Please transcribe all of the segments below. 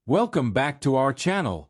Welcome back to our channel.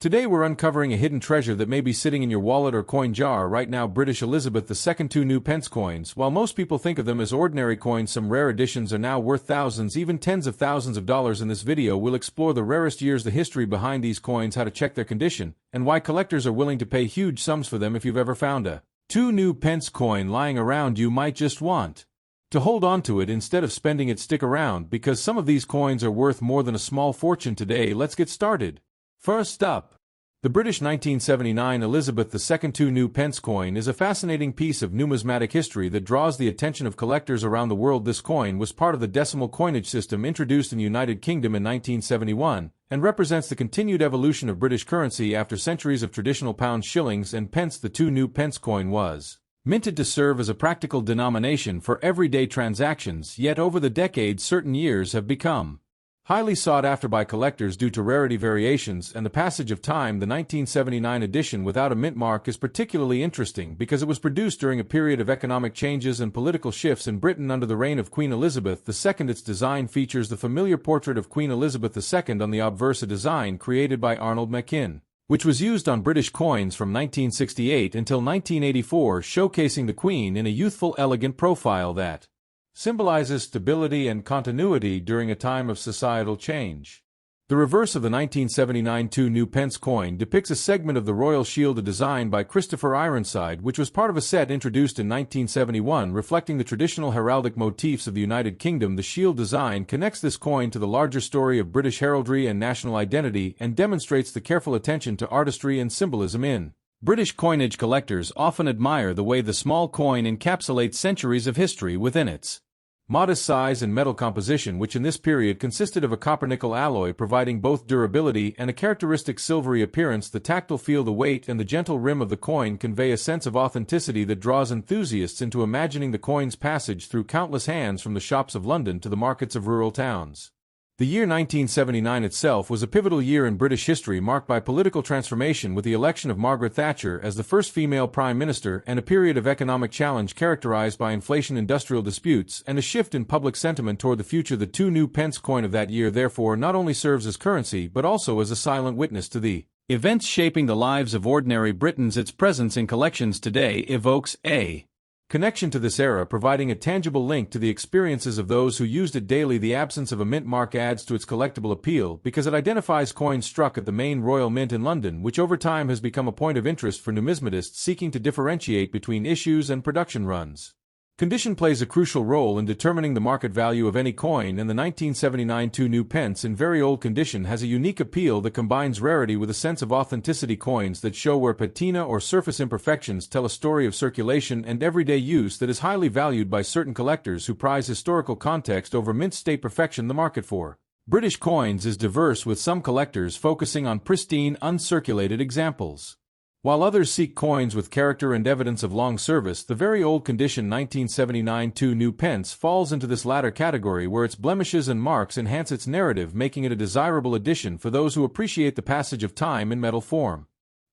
Today we're uncovering a hidden treasure that may be sitting in your wallet or coin jar right now. British Elizabeth II two new pence coins. While most people think of them as ordinary coins, some rare editions are now worth thousands, even tens of thousands of dollars. In this video we'll explore the rarest years, the history behind these coins, how to check their condition, and why collectors are willing to pay huge sums for them. If you've ever found a two new pence coin lying around, you might just want to hold on to it instead of spending it. Stick around, because some of these coins are worth more than a small fortune today. Let's get started. First up, the British 1979 Elizabeth II two new pence coin is a fascinating piece of numismatic history that draws the attention of collectors around the world. This coin was part of the decimal coinage system introduced in the United Kingdom in 1971 and represents the continued evolution of British currency after centuries of traditional pounds, shillings, and pence. The two new pence coin was minted to serve as a practical denomination for everyday transactions, yet over the decades certain years have become highly sought after by collectors due to rarity, variations, and the passage of time. The 1979 edition without a mint mark is particularly interesting because it was produced during a period of economic changes and political shifts in Britain under the reign of Queen Elizabeth II. Its design features the familiar portrait of Queen Elizabeth II on the obverse, a design created by Arnold Machin, which was used on British coins from 1968 until 1984, showcasing the Queen in a youthful, elegant profile that symbolizes stability and continuity during a time of societal change. The reverse of the 1979 two new pence coin depicts a segment of the royal shield, a design by Christopher Ironside, which was part of a set introduced in 1971 reflecting the traditional heraldic motifs of the United Kingdom. The shield design connects this coin to the larger story of British heraldry and national identity and demonstrates the careful attention to artistry and symbolism in British coinage. Collectors often admire the way the small coin encapsulates centuries of history within its modest size and metal composition, which in this period consisted of a copper-nickel alloy, providing both durability and a characteristic silvery appearance. The tactile feel, the weight, and the gentle rim of the coin convey a sense of authenticity that draws enthusiasts into imagining the coin's passage through countless hands from the shops of London to the markets of rural towns. The year 1979 itself was a pivotal year in British history, marked by political transformation with the election of Margaret Thatcher as the first female Prime Minister and a period of economic challenge characterized by inflation, industrial disputes, and a shift in public sentiment toward the future. The two new pence coin of that year therefore not only serves as currency but also as a silent witness to the events shaping the lives of ordinary Britons. Its presence in collections today evokes a connection to this era, providing a tangible link to the experiences of those who used it daily. The absence of a mint mark adds to its collectible appeal because it identifies coins struck at the main Royal Mint in London, which over time has become a point of interest for numismatists seeking to differentiate between issues and production runs. Condition plays a crucial role in determining the market value of any coin, and the 1979 two new pence in very old condition has a unique appeal that combines rarity with a sense of authenticity. Coins that show wear, patina, or surface imperfections tell a story of circulation and everyday use that is highly valued by certain collectors who prize historical context over mint state perfection. The market for British coins is diverse, with some collectors focusing on pristine, uncirculated examples, while others seek coins with character and evidence of long service. The very old condition 1979 two new pence falls into this latter category, where its blemishes and marks enhance its narrative, making it a desirable addition for those who appreciate the passage of time in metal form.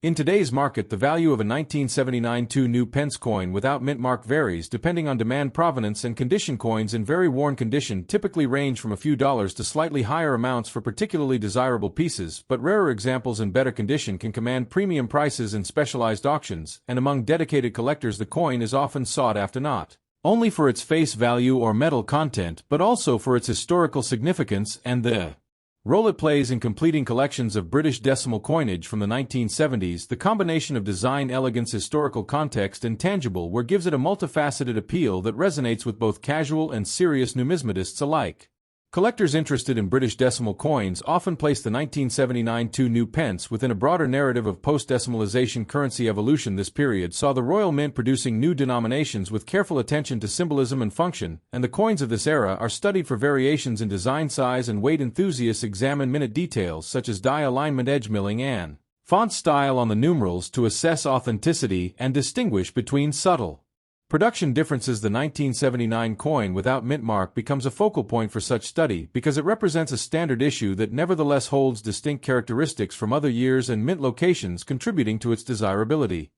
In today's market, the value of a 1979 two new pence coin without mint mark varies depending on demand, provenance, and condition. Coins in very worn condition typically range from a few dollars to slightly higher amounts for particularly desirable pieces, but rarer examples in better condition can command premium prices in specialized auctions, and among dedicated collectors the coin is often sought after not only for its face value or metal content but also for its historical significance and the role it plays in completing collections of British decimal coinage from the 1970s. The combination of design, elegance, historical context, and tangible wear gives it a multifaceted appeal that resonates with both casual and serious numismatists alike. Collectors interested in British decimal coins often place the 1979 two new pence within a broader narrative of post-decimalization currency evolution. This period saw the Royal Mint producing new denominations with careful attention to symbolism and function, and the coins of this era are studied for variations in design, size, and weight. Enthusiasts examine minute details such as die alignment, edge milling, and font style on the numerals to assess authenticity and distinguish between subtle production differences. The 1979 coin without mint mark becomes a focal point for such study because it represents a standard issue that nevertheless holds distinct characteristics from other years and mint locations, contributing to its desirability.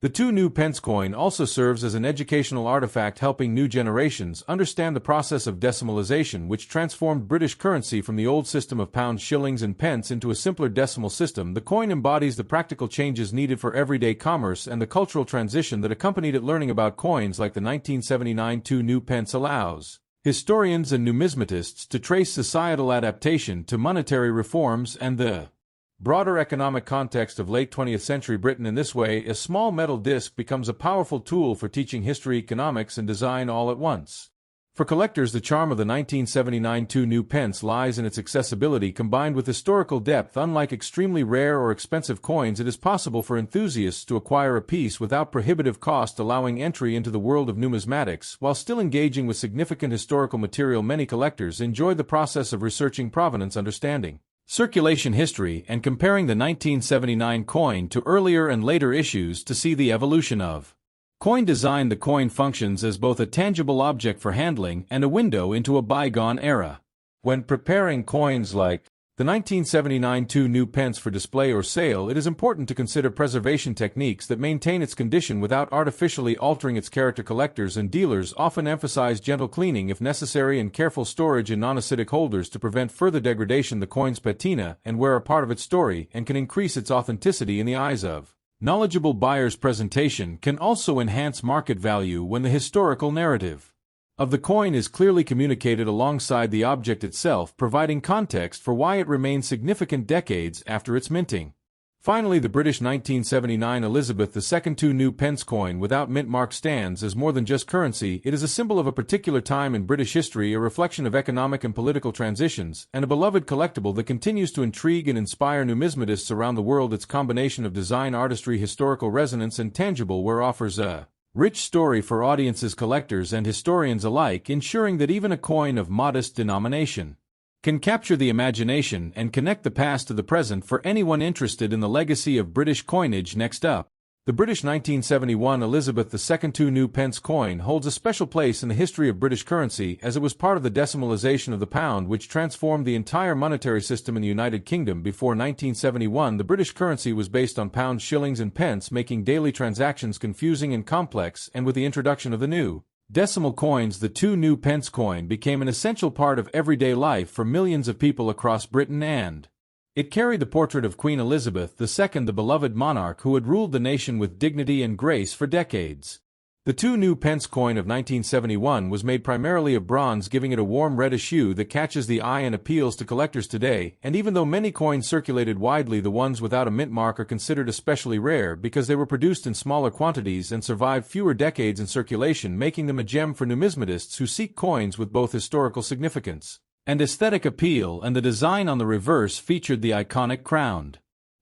The 2 new pence coin also serves as an educational artifact helping new generations understand the process of decimalization which transformed British currency from the old system of pounds, shillings and pence into a simpler decimal system. The coin embodies the practical changes needed for everyday commerce and the cultural transition that accompanied it. Learning about coins like the 1979 2 new pence allows historians and numismatists to trace societal adaptation to monetary reforms and the broader economic context of late 20th century Britain. In this way, a small metal disc becomes a powerful tool for teaching history, economics, and design all at once. For collectors, the charm of the 1979 2 new pence lies in its accessibility combined with historical depth. Unlike extremely rare or expensive coins, it is possible for enthusiasts to acquire a piece without prohibitive cost, allowing entry into the world of numismatics while still engaging with significant historical material. Many collectors enjoy the process of researching provenance, understanding circulation history, and comparing the 1979 coin to earlier and later issues to see the evolution of coin design. The coin functions as both a tangible object for handling and a window into a bygone era. When preparing coins like the 1979 2 new pence for display or sale, it is important to consider preservation techniques that maintain its condition without artificially altering its character. Collectors and dealers often emphasize gentle cleaning if necessary and careful storage in non-acidic holders to prevent further degradation. The coin's patina and wear are part of its story and can increase its authenticity in the eyes of knowledgeable buyers. Presentation can also enhance market value when the historical narrative of the coin is clearly communicated alongside the object itself, providing context for why it remains significant decades after its minting. Finally, the British 1979 Elizabeth II 2 new pence coin without mint mark stands as more than just currency. It is a symbol of a particular time in British history, a reflection of economic and political transitions, and a beloved collectible that continues to intrigue and inspire numismatists around the world. Its combination of design, artistry, historical resonance, and tangible wear offers a rich story for audiences, collectors, and historians alike, ensuring that even a coin of modest denomination can capture the imagination and connect the past to the present for anyone interested in the legacy of British coinage. Next up, the British 1971 Elizabeth II 2 new pence coin holds a special place in the history of British currency as it was part of the decimalization of the pound which transformed the entire monetary system in the United Kingdom. Before 1971, the British currency was based on pounds, shillings, and pence, making daily transactions confusing and complex, and with the introduction of the new decimal coins, the 2 new pence coin became an essential part of everyday life for millions of people across Britain, and it carried the portrait of Queen Elizabeth II, the beloved monarch who had ruled the nation with dignity and grace for decades. The 2 new pence coin of 1971 was made primarily of bronze, giving it a warm reddish hue that catches the eye and appeals to collectors today. And even though many coins circulated widely, the ones without a mint mark are considered especially rare because they were produced in smaller quantities and survived fewer decades in circulation, making them a gem for numismatists who seek coins with both historical significance and aesthetic appeal. And the design on the reverse featured the iconic crowned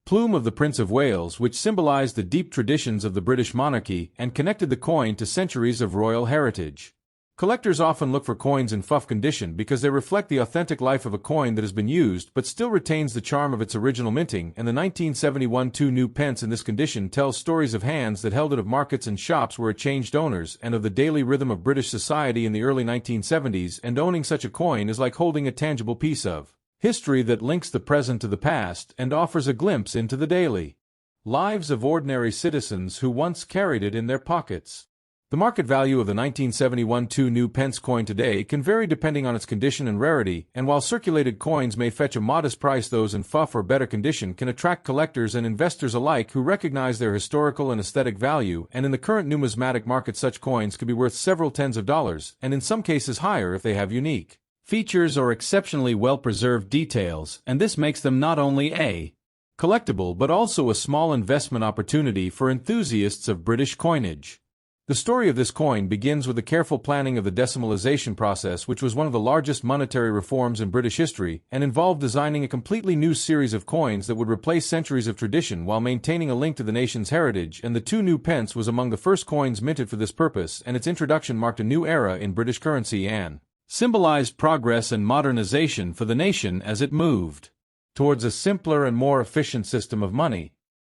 plume of the Prince of Wales, which symbolized the deep traditions of the British monarchy and connected the coin to centuries of royal heritage. Collectors often look for coins in fuff condition because they reflect the authentic life of a coin that has been used but still retains the charm of its original minting, and the 1971 2 new pence in this condition tells stories of hands that held it, of markets and shops where it changed owners, and of the daily rhythm of British society in the early 1970s. And owning such a coin is like holding a tangible piece of history that links the present to the past and offers a glimpse into the daily lives of ordinary citizens who once carried it in their pockets. The market value of the 1971 2 new pence coin today can vary depending on its condition and rarity, and while circulated coins may fetch a modest price, those in fuff or better condition can attract collectors and investors alike who recognize their historical and aesthetic value. And in the current numismatic market, such coins could be worth several tens of dollars, and in some cases higher if they have unique features or exceptionally well-preserved details, and this makes them not only a collectible but also a small investment opportunity for enthusiasts of British coinage. The story of this coin begins with the careful planning of the decimalization process, which was one of the largest monetary reforms in British history, and involved designing a completely new series of coins that would replace centuries of tradition while maintaining a link to the nation's heritage. And the 2 new pence was among the first coins minted for this purpose, and its introduction marked a new era in British currency and symbolized progress and modernization for the nation as it moved towards a simpler and more efficient system of money.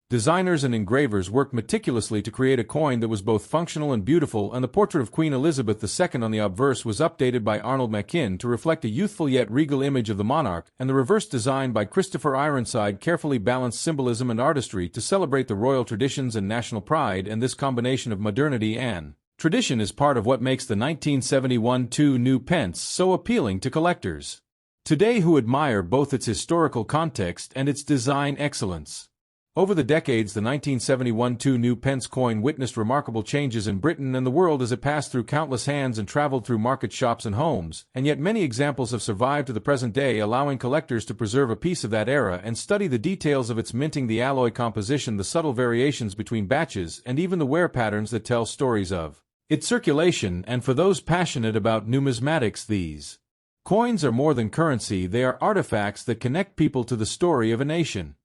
Designers and engravers worked meticulously to create a coin that was both functional and beautiful, and the portrait of Queen Elizabeth II on the obverse was updated by Arnold Machin to reflect a youthful yet regal image of the monarch, and the reverse design by Christopher Ironside carefully balanced symbolism and artistry to celebrate the royal traditions and national pride, and this combination of modernity and tradition is part of what makes the 1971 new Pence so appealing to collectors today who admire both its historical context and its design excellence. Over the decades, the 1971 new Pence coin witnessed remarkable changes in Britain and the world as it passed through countless hands and traveled through market shops and homes, and yet many examples have survived to the present day, allowing collectors to preserve a piece of that era and study the details of its minting, the alloy composition, the subtle variations between batches, and even the wear patterns that tell stories of its circulation. And for those passionate about numismatics, these coins are more than currency, they are artifacts that connect people to the story of a nation.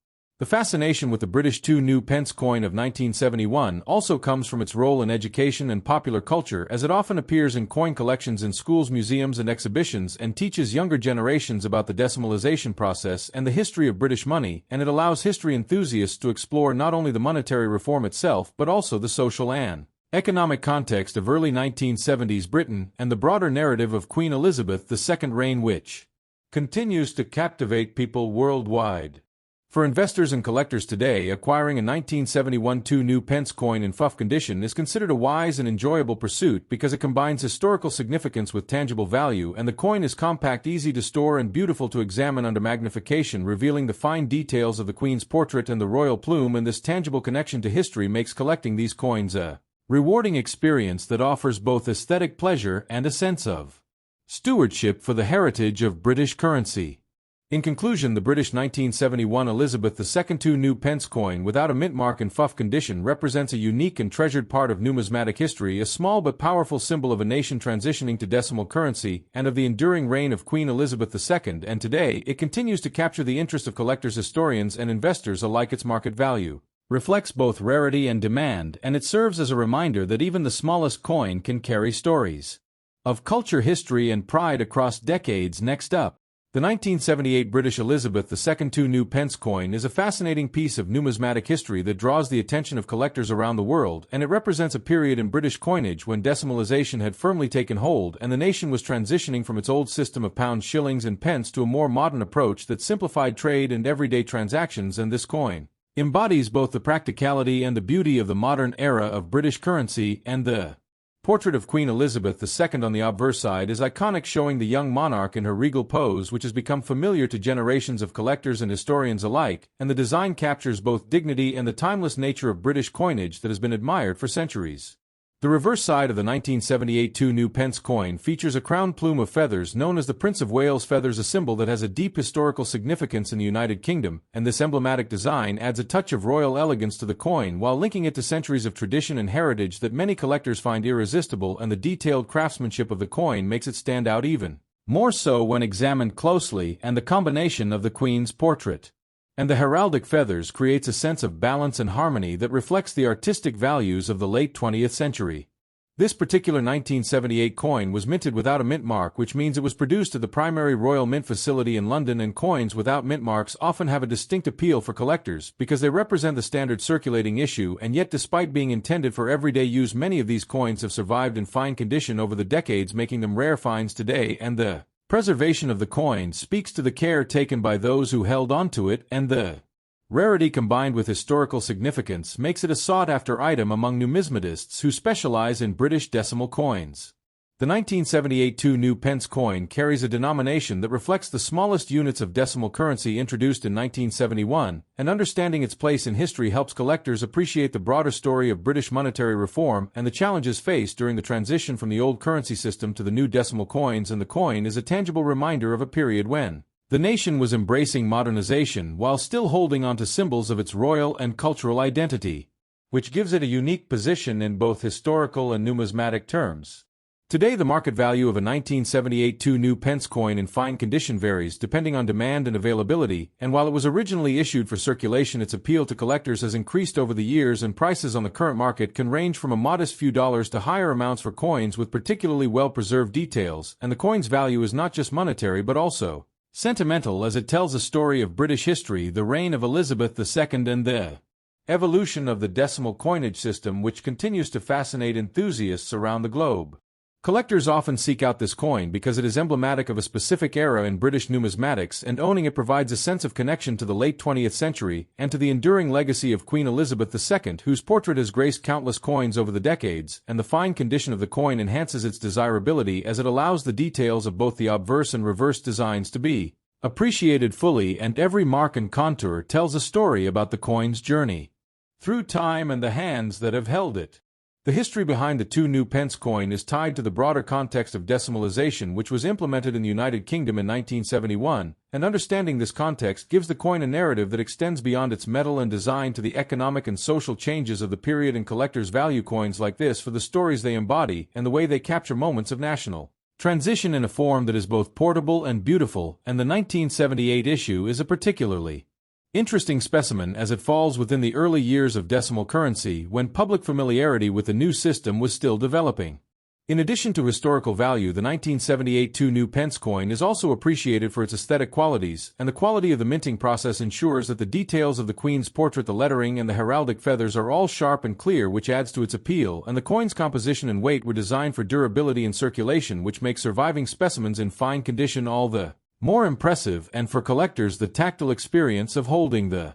The fascination with the British new Pence coin of 1971 also comes from its role in education and popular culture, as it often appears in coin collections in schools, museums, and exhibitions, and teaches younger generations about the decimalization process and the history of British money, and it allows history enthusiasts to explore not only the monetary reform itself but also the social and economic context of early 1970s Britain and the broader narrative of Queen Elizabeth II's reign, which continues to captivate people worldwide. For investors and collectors today, acquiring a 1971 new Pence coin in FUF condition is considered a wise and enjoyable pursuit because it combines historical significance with tangible value, and the coin is compact, easy to store, and beautiful to examine under magnification, revealing the fine details of the Queen's portrait and the royal plume, and this tangible connection to history makes collecting these coins a rewarding experience that offers both aesthetic pleasure and a sense of stewardship for the heritage of British currency. In conclusion, the British 1971 Elizabeth II new Pence coin without a mint mark in FUF condition represents a unique and treasured part of numismatic history, a small but powerful symbol of a nation transitioning to decimal currency, and of the enduring reign of Queen Elizabeth II, and today it continues to capture the interest of collectors, historians, and investors alike. Its market value reflects both rarity and demand, and it serves as a reminder that even the smallest coin can carry stories of culture, history, and pride across decades. Next up, the 1978 British Elizabeth II new Pence coin is a fascinating piece of numismatic history that draws the attention of collectors around the world, and it represents a period in British coinage when decimalization had firmly taken hold and the nation was transitioning from its old system of pounds, shillings, and pence to a more modern approach that simplified trade and everyday transactions, and this coin embodies both the practicality and the beauty of the modern era of British currency, and the portrait of Queen Elizabeth II on the obverse side is iconic, showing the young monarch in her regal pose, which has become familiar to generations of collectors and historians alike, and the design captures both dignity and the timeless nature of British coinage that has been admired for centuries. The reverse side of the 1978 new Pence coin features a crown plume of feathers known as the Prince of Wales feathers, a symbol that has a deep historical significance in the United Kingdom, and this emblematic design adds a touch of royal elegance to the coin while linking it to centuries of tradition and heritage that many collectors find irresistible, and the detailed craftsmanship of the coin makes it stand out even more so when examined closely, and the combination of the Queen's portrait and the heraldic feathers creates a sense of balance and harmony that reflects the artistic values of the late 20th century. This particular 1978 coin was minted without a mint mark, which means it was produced at the primary Royal Mint facility in London, and coins without mint marks often have a distinct appeal for collectors because they represent the standard circulating issue, and yet despite being intended for everyday use, many of these coins have survived in fine condition over the decades, making them rare finds today, and the preservation of the coin speaks to the care taken by those who held onto it, and the rarity combined with historical significance makes it a sought-after item among numismatists who specialize in British decimal coins. The 1978 new Pence coin carries a denomination that reflects the smallest units of decimal currency introduced in 1971, and understanding its place in history helps collectors appreciate the broader story of British monetary reform and the challenges faced during the transition from the old currency system to the new decimal coins, and the coin is a tangible reminder of a period when the nation was embracing modernization while still holding on to symbols of its royal and cultural identity, which gives it a unique position in both historical and numismatic terms. Today, the market value of a 1978 new Pence coin in fine condition varies depending on demand and availability, and while it was originally issued for circulation, its appeal to collectors has increased over the years, and prices on the current market can range from a modest few dollars to higher amounts for coins with particularly well-preserved details, and the coin's value is not just monetary but also sentimental, as it tells a story of British history, the reign of Elizabeth II and the evolution of the decimal coinage system, which continues to fascinate enthusiasts around the globe. Collectors often seek out this coin because it is emblematic of a specific era in British numismatics, and owning it provides a sense of connection to the late 20th century and to the enduring legacy of Queen Elizabeth II, whose portrait has graced countless coins over the decades, and the fine condition of the coin enhances its desirability as it allows the details of both the obverse and reverse designs to be appreciated fully, and every mark and contour tells a story about the coin's journey through time and the hands that have held it. The history behind the 2 new pence coin is tied to the broader context of decimalization, which was implemented in the United Kingdom in 1971, and understanding this context gives the coin a narrative that extends beyond its metal and design to the economic and social changes of the period, and collectors value coins like this for the stories they embody and the way they capture moments of national transition in a form that is both portable and beautiful, and the 1978 issue is a particularly interesting specimen as it falls within the early years of decimal currency, when public familiarity with the new system was still developing. In addition to historical value, the 1978 2 new pence coin is also appreciated for its aesthetic qualities, and the quality of the minting process ensures that the details of the Queen's portrait, the lettering, and the heraldic feathers are all sharp and clear, which adds to its appeal, and the coin's composition and weight were designed for durability and circulation, which makes surviving specimens in fine condition all the more impressive, and for collectors the tactile experience of holding the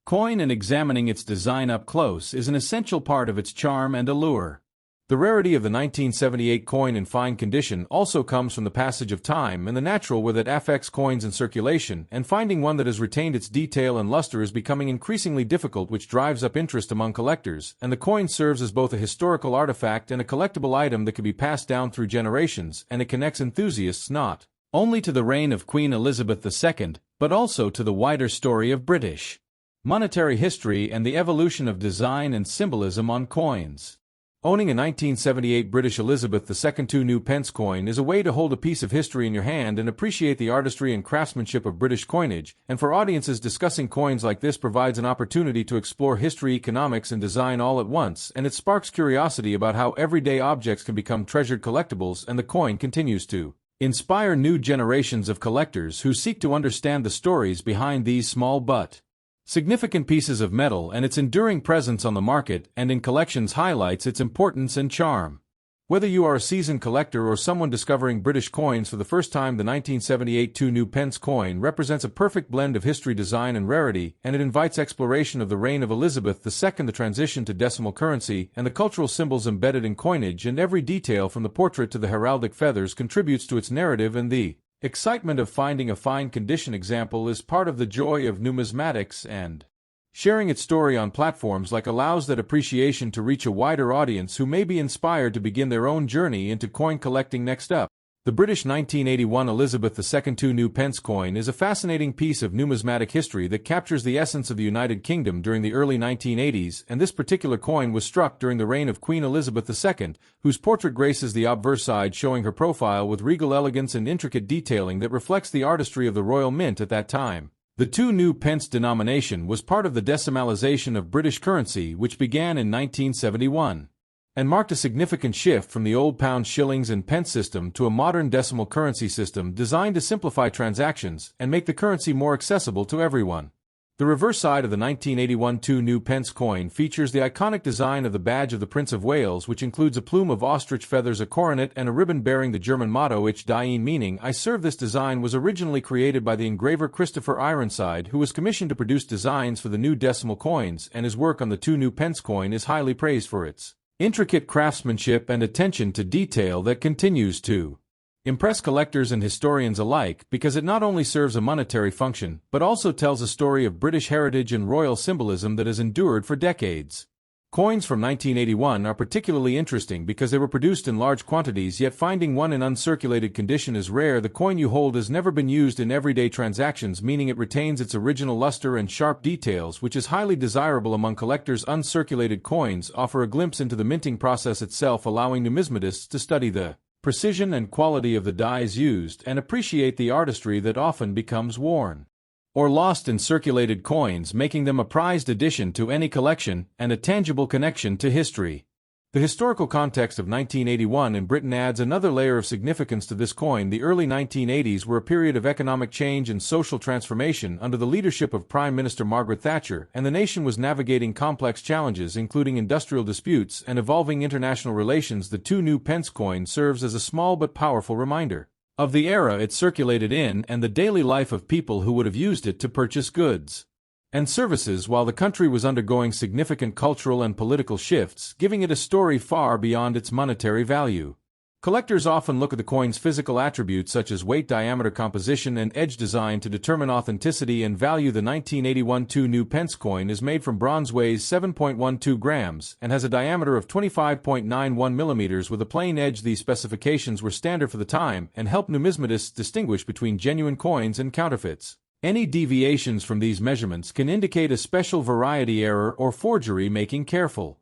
coin and examining its design up close is an essential part of its charm and allure. The rarity of the 1978 coin in fine condition also comes from the passage of time and the natural way that affects coins in circulation, and finding one that has retained its detail and luster is becoming increasingly difficult, which drives up interest among collectors, and the coin serves as both a historical artifact and a collectible item that can be passed down through generations, and it connects enthusiasts not only to the reign of Queen Elizabeth II, but also to the wider story of British monetary history and the evolution of design and symbolism on coins. Owning a 1978 British Elizabeth II 2 new pence coin is a way to hold a piece of history in your hand and appreciate the artistry and craftsmanship of British coinage, and for audiences discussing coins like this provides an opportunity to explore history, economics, and design all at once, and it sparks curiosity about how everyday objects can become treasured collectibles, and the coin continues to inspire new generations of collectors who seek to understand the stories behind these small but significant pieces of metal, and its enduring presence on the market and in collections highlights its importance and charm. Whether you are a seasoned collector or someone discovering British coins for the first time, the 1978 2 new pence coin represents a perfect blend of history, design, and rarity, and it invites exploration of the reign of Elizabeth II, the transition to decimal currency, and the cultural symbols embedded in coinage, and every detail from the portrait to the heraldic feathers contributes to its narrative, and the excitement of finding a fine condition example is part of the joy of numismatics, and sharing its story on platforms like allows that appreciation to reach a wider audience who may be inspired to begin their own journey into coin collecting. Next up, the British 1981 Elizabeth II 2 new pence coin is a fascinating piece of numismatic history that captures the essence of the United Kingdom during the early 1980s, and this particular coin was struck during the reign of Queen Elizabeth II, whose portrait graces the obverse side, showing her profile with regal elegance and intricate detailing that reflects the artistry of the Royal Mint at that time. The 2 new pence denomination was part of the decimalization of British currency, which began in 1971, and marked a significant shift from the old pound, shillings, and pence system to a modern decimal currency system designed to simplify transactions and make the currency more accessible to everyone. The reverse side of the 1981 2 new pence coin features the iconic design of the badge of the Prince of Wales, which includes a plume of ostrich feathers, a coronet, and a ribbon bearing the German motto Ich diene, meaning I serve. This design was originally created by the engraver Christopher Ironside, who was commissioned to produce designs for the new decimal coins, and his work on the 2 new pence coin is highly praised for its intricate craftsmanship and attention to detail that continues to impress collectors and historians alike, because it not only serves a monetary function, but also tells a story of British heritage and royal symbolism that has endured for decades. Coins from 1981 are particularly interesting because they were produced in large quantities, yet finding one in uncirculated condition is rare. The coin you hold has never been used in everyday transactions, meaning it retains its original luster and sharp details, which is highly desirable among collectors. Uncirculated coins offer a glimpse into the minting process itself, allowing numismatists to study the precision and quality of the dies used and appreciate the artistry that often becomes worn or lost in circulated coins, making them a prized addition to any collection and a tangible connection to history. The historical context of 1981 in Britain adds another layer of significance to this coin. The early 1980s were a period of economic change and social transformation under the leadership of Prime Minister Margaret Thatcher, and the nation was navigating complex challenges including industrial disputes and evolving international relations. The 2 new pence coin serves as a small but powerful reminder of the era it circulated in and the daily life of people who would have used it to purchase goods and services while the country was undergoing significant cultural and political shifts, giving it a story far beyond its monetary value. Collectors often look at the coin's physical attributes such as weight, diameter, composition, and edge design to determine authenticity and value. The 1981 2 new pence coin is made from bronze, weighs 7.12 grams, and has a diameter of 25.91 millimeters with a plain edge. These specifications were standard for the time and help numismatists distinguish between genuine coins and counterfeits. Any deviations from these measurements can indicate a special variety error or forgery, making careful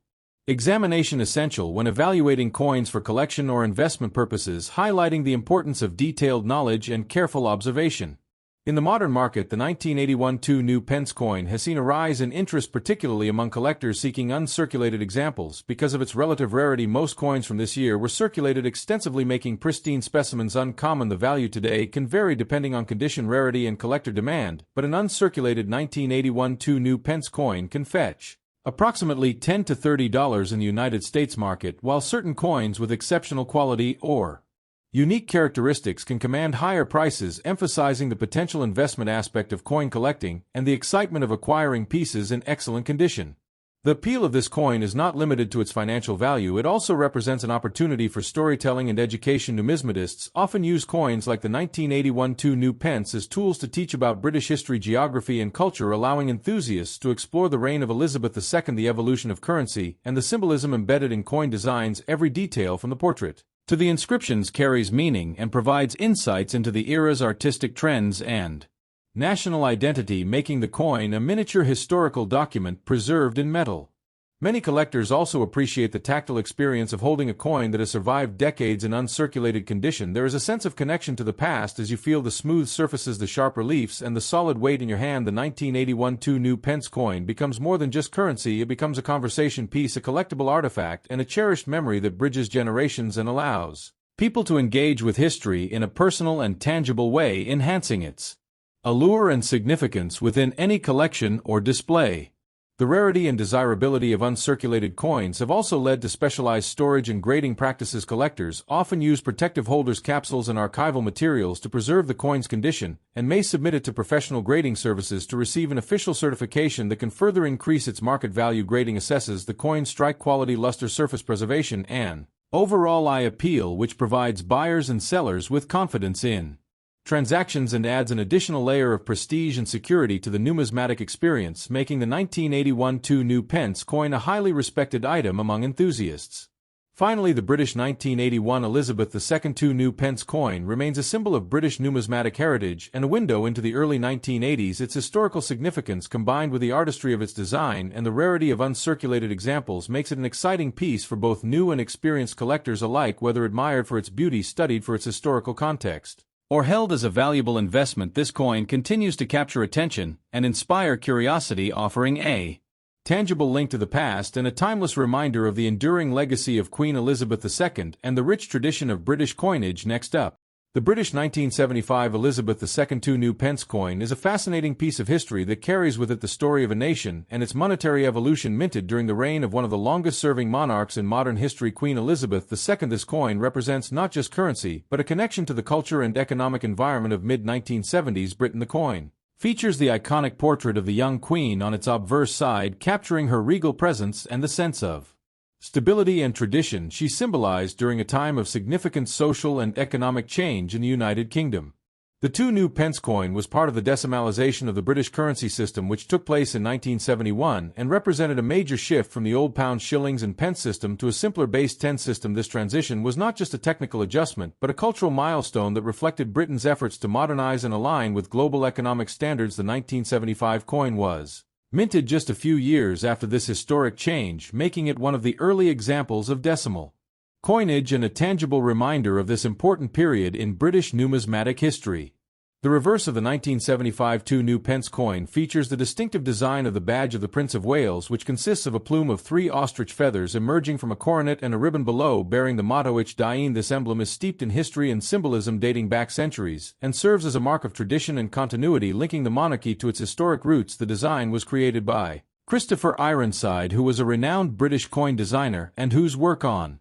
examination essential when evaluating coins for collection or investment purposes, highlighting the importance of detailed knowledge and careful observation. In the modern market, the 1981 2 new pence coin has seen a rise in interest, particularly among collectors seeking uncirculated examples. Because of its relative rarity, most coins from this year were circulated extensively, making pristine specimens uncommon. The value today can vary depending on condition, rarity, and collector demand, but an uncirculated 1981 2 new pence coin can fetch approximately $10 to $30 in the United States market, while certain coins with exceptional quality or unique characteristics can command higher prices, emphasizing the potential investment aspect of coin collecting and the excitement of acquiring pieces in excellent condition. The appeal of this coin is not limited to its financial value. It also represents an opportunity for storytelling and education. Numismatists often use coins like the 1981 2 new pence as tools to teach about British history, geography, and culture, allowing enthusiasts to explore the reign of Elizabeth II, the evolution of currency, and the symbolism embedded in coin designs. Every detail from the portrait to the inscriptions carries meaning and provides insights into the era's artistic trends and national identity, making the coin a miniature historical document preserved in metal. Many collectors also appreciate the tactile experience of holding a coin that has survived decades in uncirculated condition. There is a sense of connection to the past as you feel the smooth surfaces, the sharp reliefs, and the solid weight in your hand. The 1981 2 new pence coin becomes more than just currency. It becomes a conversation piece, a collectible artifact, and a cherished memory that bridges generations and allows people to engage with history in a personal and tangible way, enhancing its allure and significance within any collection or display. The rarity and desirability of uncirculated coins have also led to specialized storage and grading practices. Collectors often use protective holders, capsules, and archival materials to preserve the coin's condition, and may submit it to professional grading services to receive an official certification that can further increase its market value. Grading assesses the coin's strike quality, luster, surface preservation, and overall eye appeal, which provides buyers and sellers with confidence in transactions and adds an additional layer of prestige and security to the numismatic experience, making the 1981 2 new pence coin a highly respected item among enthusiasts. Finally, the British 1981 Elizabeth II 2 new pence coin remains a symbol of British numismatic heritage and a window into the early 1980s. Its historical significance, combined with the artistry of its design and the rarity of uncirculated examples, makes it an exciting piece for both new and experienced collectors alike. Whether admired for its beauty, studied for its historical context, or held as a valuable investment, this coin continues to capture attention and inspire curiosity, offering a tangible link to the past and a timeless reminder of the enduring legacy of Queen Elizabeth II and the rich tradition of British coinage. Next up, the British 1975 Elizabeth II 2 new pence coin is a fascinating piece of history that carries with it the story of a nation and its monetary evolution. Minted during the reign of one of the longest-serving monarchs in modern history, Queen Elizabeth II, this coin represents not just currency, but a connection to the culture and economic environment of mid-1970s Britain. The coin features the iconic portrait of the young queen on its obverse side, capturing her regal presence and the sense of stability and tradition she symbolized during a time of significant social and economic change in the United Kingdom. The 2 new pence coin was part of the decimalization of the British currency system, which took place in 1971 and represented a major shift from the old pound, shillings, and pence system to a simpler base 10 system. This transition was not just a technical adjustment, but a cultural milestone that reflected Britain's efforts to modernize and align with global economic standards. The 1975 coin was minted just a few years after this historic change, making it one of the early examples of decimal coinage and a tangible reminder of this important period in British numismatic history. The reverse of the 1975 2 new pence coin features the distinctive design of the badge of the Prince of Wales, which consists of a plume of 3 ostrich feathers emerging from a coronet and a ribbon below bearing the motto Ich Dien. This emblem is steeped in history and symbolism dating back centuries, and serves as a mark of tradition and continuity linking the monarchy to its historic roots. The design was created by Christopher Ironside, who was a renowned British coin designer and whose work on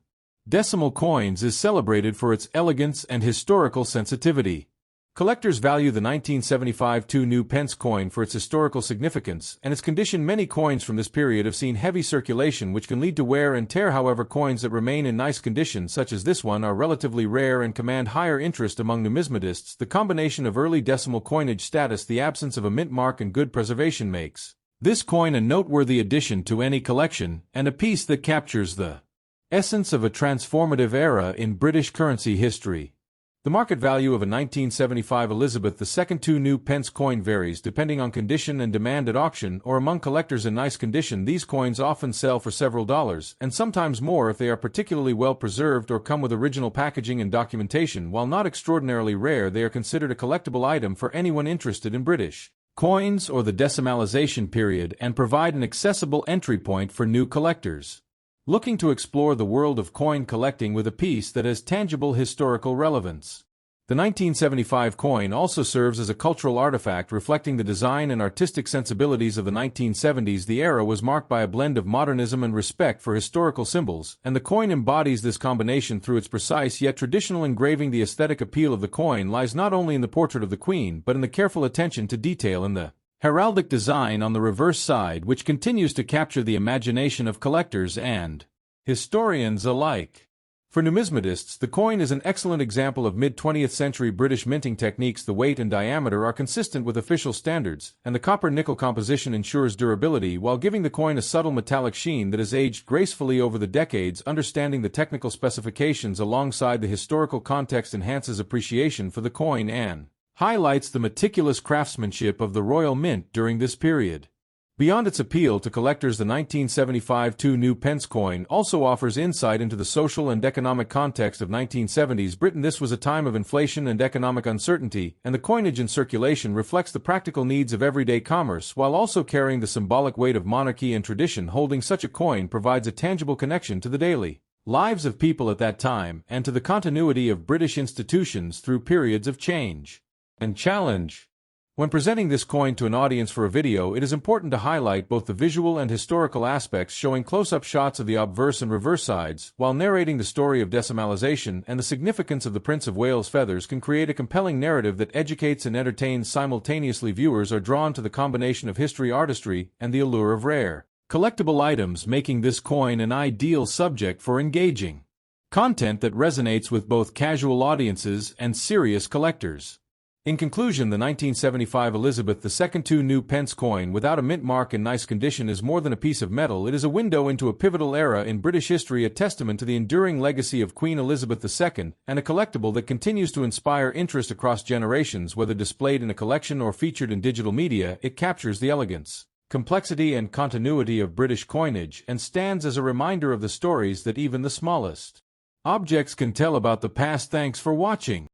decimal coins is celebrated for its elegance and historical sensitivity. Collectors value the 1975 2 new pence coin for its historical significance and its condition. Many coins from this period have seen heavy circulation, which can lead to wear and tear. However, coins that remain in nice condition, such as this one, are relatively rare and command higher interest among numismatists. The combination of early decimal coinage status, the absence of a mint mark, and good preservation makes this coin a noteworthy addition to any collection, and a piece that captures the essence of a transformative era in British currency history. The market value of a 1975 Elizabeth II 2 new pence coin varies depending on condition and demand at auction or among collectors in nice condition. These coins often sell for several dollars, and sometimes more if they are particularly well preserved or come with original packaging and documentation. While not extraordinarily rare, they are considered a collectible item for anyone interested in British coins or the decimalization period, and provide an accessible entry point for new collectors looking to explore the world of coin collecting with a piece that has tangible historical relevance. The 1975 coin also serves as a cultural artifact reflecting the design and artistic sensibilities of the 1970s. The era was marked by a blend of modernism and respect for historical symbols, and the coin embodies this combination through its precise yet traditional engraving. The aesthetic appeal of the coin lies not only in the portrait of the Queen but in the careful attention to detail in the heraldic design on the reverse side, which continues to capture the imagination of collectors and historians alike. For numismatists, the coin is an excellent example of mid-20th century British minting techniques. The weight and diameter are consistent with official standards, and the copper-nickel composition ensures durability while giving the coin a subtle metallic sheen that has aged gracefully over the decades. Understanding the technical specifications alongside the historical context enhances appreciation for the coin and highlights the meticulous craftsmanship of the Royal Mint during this period. Beyond its appeal to collectors, the 1975 2 new pence coin also offers insight into the social and economic context of 1970s Britain. This was a time of inflation and economic uncertainty, and the coinage in circulation reflects the practical needs of everyday commerce while also carrying the symbolic weight of monarchy and tradition. Holding such a coin provides a tangible connection to the daily lives of people at that time and to the continuity of British institutions through periods of change and challenge. When presenting this coin to an audience for a video, it is important to highlight both the visual and historical aspects, showing close-up shots of the obverse and reverse sides, while narrating the story of decimalization and the significance of the Prince of Wales feathers can create a compelling narrative that educates and entertains simultaneously. Viewers are drawn to the combination of history, artistry, and the allure of rare, collectible items, making this coin an ideal subject for engaging content that resonates with both casual audiences and serious collectors. In conclusion, the 1975 Elizabeth II 2 new pence coin, without a mint mark, in nice condition, is more than a piece of metal. It is a window into a pivotal era in British history, a testament to the enduring legacy of Queen Elizabeth II, and a collectible that continues to inspire interest across generations. Whether displayed in a collection or featured in digital media, it captures the elegance, complexity, and continuity of British coinage and stands as a reminder of the stories that even the smallest objects can tell about the past. Thanks for watching.